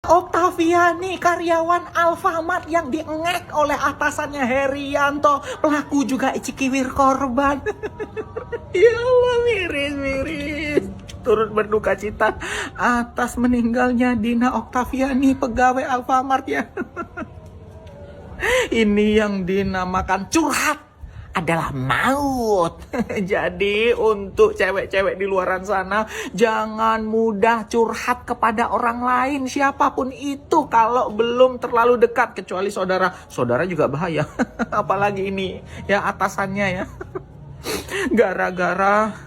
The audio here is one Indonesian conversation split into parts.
Oktaviani, karyawan Alfamart yang diengek oleh atasannya Herianto, pelaku juga icikiwir korban. Ya Allah, miris. Turut berduka cita atas meninggalnya Dina Oktaviani, pegawai Alfamart ya. Ini yang dinamakan curhat adalah maut. Jadi untuk cewek-cewek di luaran sana, jangan mudah curhat kepada orang lain, siapapun itu, kalau belum terlalu dekat. Kecuali saudara. Saudara juga bahaya. Apalagi ini ya atasannya ya. Gara-gara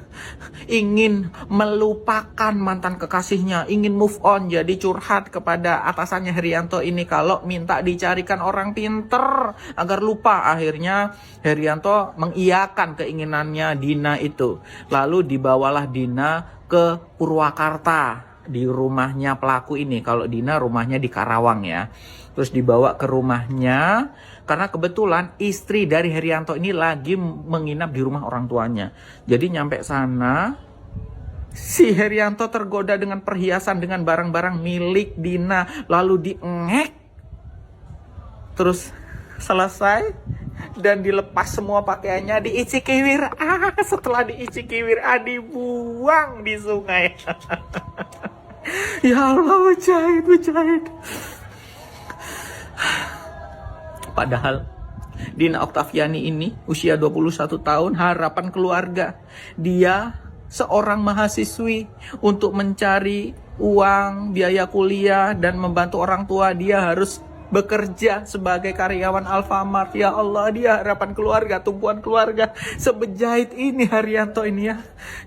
ingin melupakan mantan kekasihnya, ingin move on, jadi curhat kepada atasannya Herianto ini kalau minta dicarikan orang pinter agar lupa. Akhirnya Herianto mengiyakan keinginannya Dina itu. Lalu dibawalah Dina ke Purwakarta di rumahnya pelaku ini. Kalau Dina rumahnya di Karawang ya. Terus dibawa ke rumahnya karena kebetulan istri dari Herianto ini lagi menginap di rumah orang tuanya. Jadi nyampe sana, si Herianto tergoda dengan perhiasan, dengan barang-barang milik Dina, lalu diengek. Terus selesai dan dilepas semua pakaiannya, diicikiwir. Setelah diicikiwir, dibuang di sungai. Ya Allah, mujahid. Padahal Dina Oktaviani ini usia 21 tahun, harapan keluarga. Dia seorang mahasiswi, untuk mencari uang, biaya kuliah, dan membantu orang tua. Dia harus bekerja sebagai karyawan Alfamart. Ya Allah, dia harapan keluarga, tumpuan keluarga. Sebejait ini Herianto ini ya.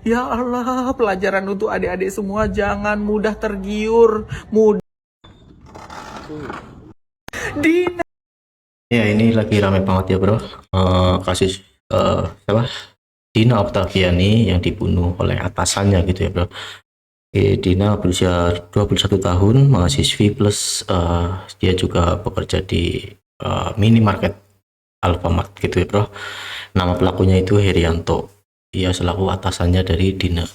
Ya Allah, pelajaran untuk adik-adik semua, jangan mudah tergiur, Dina. Ya ini lagi rame banget ya bro. Kasus siapa? Dina Oktaviani yang dibunuh oleh atasannya gitu ya bro. Dina berusia 21 tahun, mahasiswi plus dia juga bekerja di minimarket Alfamart gitu ya bro. Nama pelakunya itu Herianto. Dia selaku atasannya dari Dina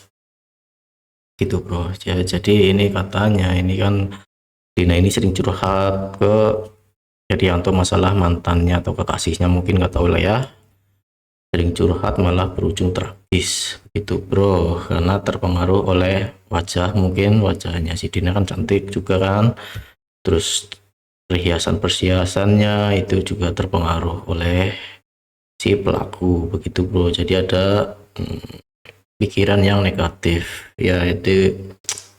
gitu bro. Ya, jadi ini katanya ini kan Dina ini sering curhat ke Herianto masalah mantannya atau kekasihnya, mungkin nggak tahu lah ya. Sering curhat malah berujung tragis gitu bro, karena terpengaruh oleh wajah. Mungkin wajahnya si Dina kan cantik juga kan, terus perhiasannya itu juga terpengaruh oleh si pelaku begitu bro. Jadi ada pikiran yang negatif ya, itu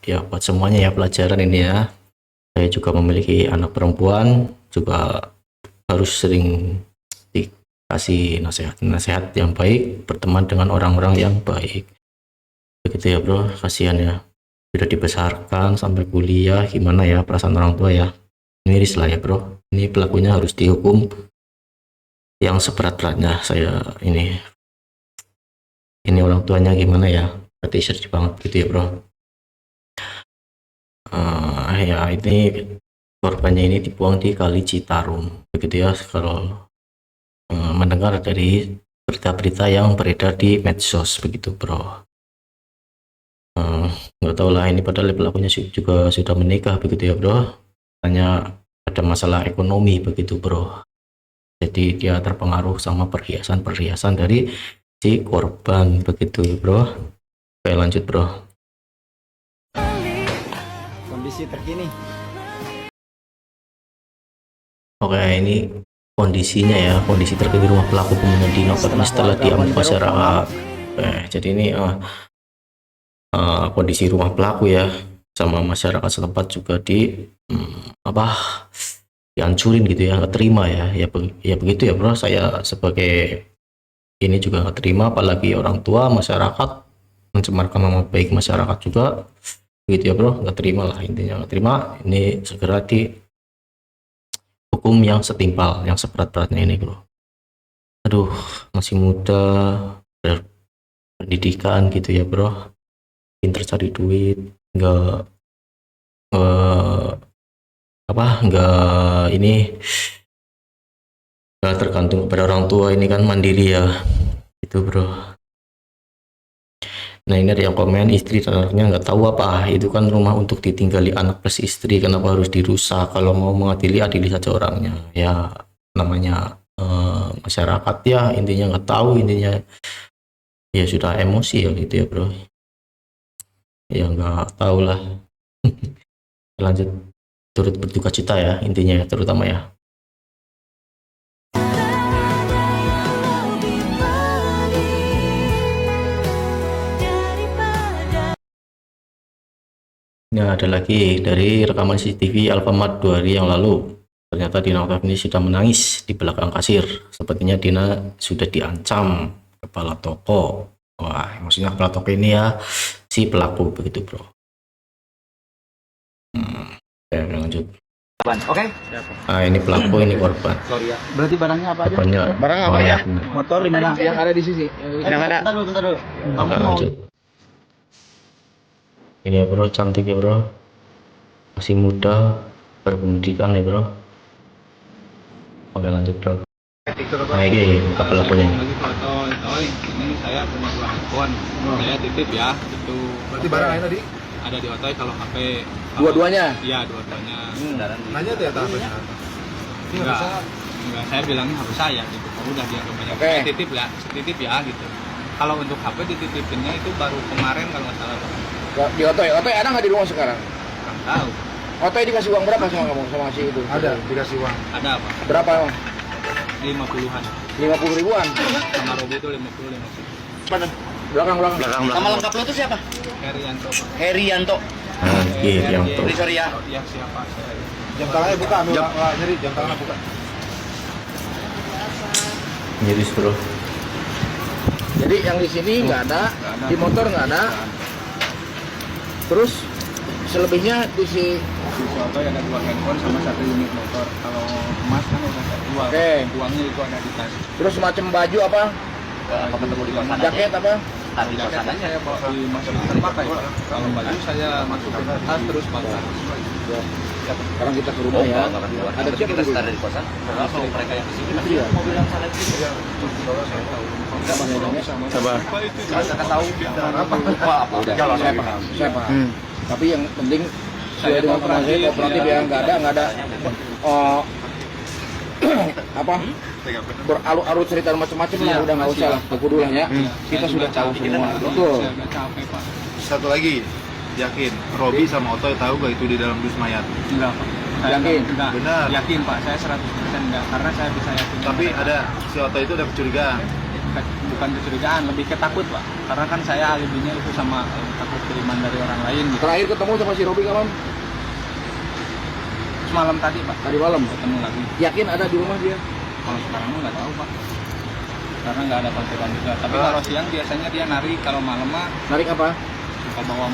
ya buat semuanya ya, pelajaran ini ya. Saya juga memiliki anak perempuan, juga harus sering dikasih nasihat yang baik, berteman dengan orang-orang yang baik begitu ya bro. Kasihan ya, sudah dibesarkan sampai kuliah, gimana ya perasaan orang tua ya, miris lah ya bro. Ini pelakunya harus dihukum yang seberat-beratnya. Saya ini orang tuanya gimana ya, berarti sedih banget gitu ya bro. Ya ini korbannya ini dibuang di Kali Citarum begitu ya, kalau mendengar dari berita-berita yang beredar di medsos begitu bro. Nggak tahu lah, ini padahal pelakunya juga sudah menikah begitu ya bro. Hanya ada masalah ekonomi begitu bro, jadi dia terpengaruh sama perhiasan dari si korban begitu bro. Oke lanjut bro. Kondisi terkini. Oke, ini kondisinya ya, kondisi terkini rumah pelaku pembunuhan Dina Oktaviani setelah diamuk masyarakat. Jadi ini kondisi rumah pelaku ya, sama masyarakat setempat juga dihancurin gitu ya, nggak terima ya begitu ya bro. Saya sebagai ini juga nggak terima, apalagi orang tua, masyarakat mencemarkan nama baik masyarakat juga begitu ya bro. Nggak terima lah, intinya nggak terima. Ini segera di hukum yang setimpal, yang seberat-beratnya ini bro. Aduh, masih muda, berpendidikan gitu ya bro, pinter cari duit, nggak nggak tergantung kepada orang tua, ini kan mandiri ya itu bro. Nah ini ada yang komen istri dan anaknya nggak tahu apa itu kan rumah untuk ditinggali anak plus istri, kenapa harus dirusak? Kalau mau mengadili adili saja orangnya. Ya namanya masyarakat ya, intinya nggak tahu, intinya ya sudah emosi ya gitu ya bro. Ya nggak tahu lah. Lanjut, turut berduka cita ya intinya ya, terutama ya. Ini ada lagi dari rekaman CCTV Alfamart 2 hari yang lalu. Ternyata Dina Octaviani sudah menangis di belakang kasir. Sepertinya Dina sudah diancam kepala toko. Wah, maksudnya kepala toko ini ya si pelaku begitu bro. Ya, lanjut. Oke. Nah, ini pelaku, ini korban. Sorry ya. Berarti barangnya apa aja? Korbannya, Barang apa ya? benar. Motor di mana? Yang ada di sisi. Yang ada. Bentar dulu. Oke, lanjut. Ini ya bro, cantik ya bro, masih muda, berpendidikan ya bro. Oke lanjut bro. Nah ini buka pelakunya. Lagi foto, ini saya punya dua handphone, saya titip ya, itu. Berarti barang lain tadi? Ada di Otoy kalau HP. Dua-duanya? Iya, dua-duanya. Nanya tuh ya HP-nya. Enggak, saya bilangnya HP saya gitu. Kalau udah dia banyak Oke. titip ya gitu. Kalau untuk HP dititipinnya itu baru kemarin kalau nggak salah. Di Otoy. Otoy ada nggak di rumah sekarang? Kurang tahu. Otoy dikasih uang berapa sama kamu sama si itu? Ada, dikasih uang. Ada apa? Berapa emang? 50-an. 50 ribuan. Sama Robi itu 50. Belakang. Nama lengkap lo itu siapa? Herianto. Herianto. Nah yang tuh. Sorry ya. Ya siapa? Jam tangannya buka, ambil nyeri, jam tangannya buka. Miris bro. Jadi yang di sini nggak ada, di motor nggak ada. Terus selebihnya di si. Di Otoy ada dua handphone sama satu unit motor. Kalau emas kan udah saya jual. Oke. Uangnya itu ada di tas. Terus semacam baju apa? Apa ketemu di kosan? Jaket apa? Taruh di kosan aja. Saya bawa dimasukin terpakai. Kalau baju saya masukin ke tas terus pakai. Sekarang kita ke rumah ya. Ada siapa kita di start rumah? dari kosan. Kalau mereka yang di sini masih Iya. mobil yang sana itu. Coba. Saya tahu. Apa? Udah. Saya paham. Tapi yang penting saya dengan teman saya kooperatif ya, nggak ada apa berarut-arut cerita macam-macam lah, udah nggak usah lah, dulu lah ya. Kita sudah tahu semua. Betul. Saya agak capek Pak. Satu lagi, yakin Robi sama Otoy tahu gak itu di dalam dus mayat? Enggak Pak. Saya Yakin? enggak. Benar. Yakin Pak. Saya 100% enggak. Karena saya bisa yakin. Tapi ada si Otoy itu ada kecurigaan. Bukan kecurigaan, lebih ketakut Pak. Karena kan saya alibinya itu sama takut kiriman dari orang lain gitu. Terakhir ketemu sama si Robi kapan? Semalam tadi Pak. Tadi malam. Ketemu lagi. Yakin ada di rumah dia? Kalau sekarang mah nggak tahu Pak. Karena nggak ada panggilan juga. Tapi kalau siang biasanya dia nari, kalau malam mah Narik apa? suka bawa.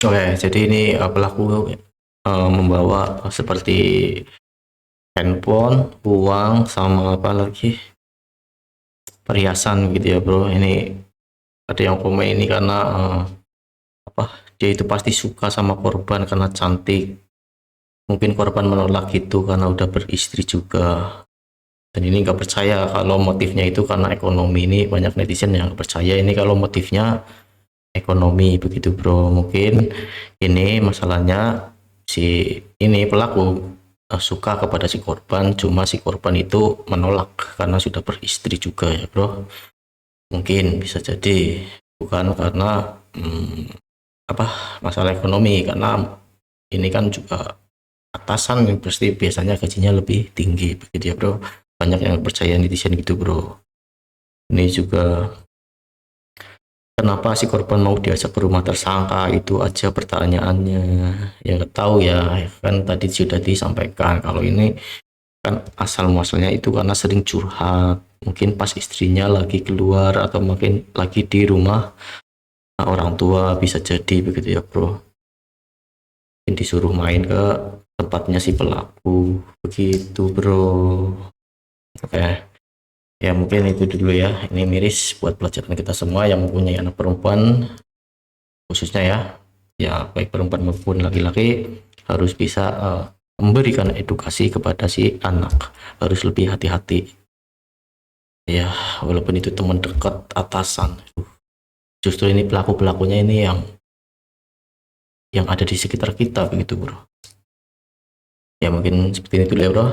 Oke jadi ini pelaku membawa seperti handphone, uang, sama apa lagi perhiasan gitu ya bro. Ini ada yang komen ini karena dia itu pasti suka sama korban karena cantik. Mungkin korban menolak gitu karena udah beristri juga. Dan ini nggak percaya kalau motifnya itu karena ekonomi. Ini banyak netizen yang nggak percaya ini kalau motifnya ekonomi begitu bro. Mungkin ini masalahnya si ini pelaku suka kepada si korban, cuma si korban itu menolak karena sudah beristri juga ya bro. Mungkin bisa jadi bukan karena masalah ekonomi, karena ini kan juga atasan yang pasti biasanya gajinya lebih tinggi begitu ya bro. Banyak yang percaya netizen gitu bro. Ini juga kenapa si korban mau diajak ke rumah tersangka, itu aja pertanyaannya. Ya nggak tahu ya, kan tadi sudah disampaikan kalau ini kan asal muasalnya itu karena sering curhat, mungkin pas istrinya lagi keluar atau mungkin lagi di rumah orang tua, bisa jadi begitu ya bro. Mungkin disuruh main ke tempatnya si pelaku begitu bro. Oke ya mungkin itu dulu ya, ini miris buat pelajaran kita semua yang mempunyai anak perempuan khususnya ya baik perempuan maupun laki-laki harus bisa memberikan edukasi kepada si anak, harus lebih hati-hati ya, walaupun itu teman dekat atasan justru ini pelaku-pelakunya ini yang ada di sekitar kita begitu bro. Ya mungkin seperti itu dulu ya bro.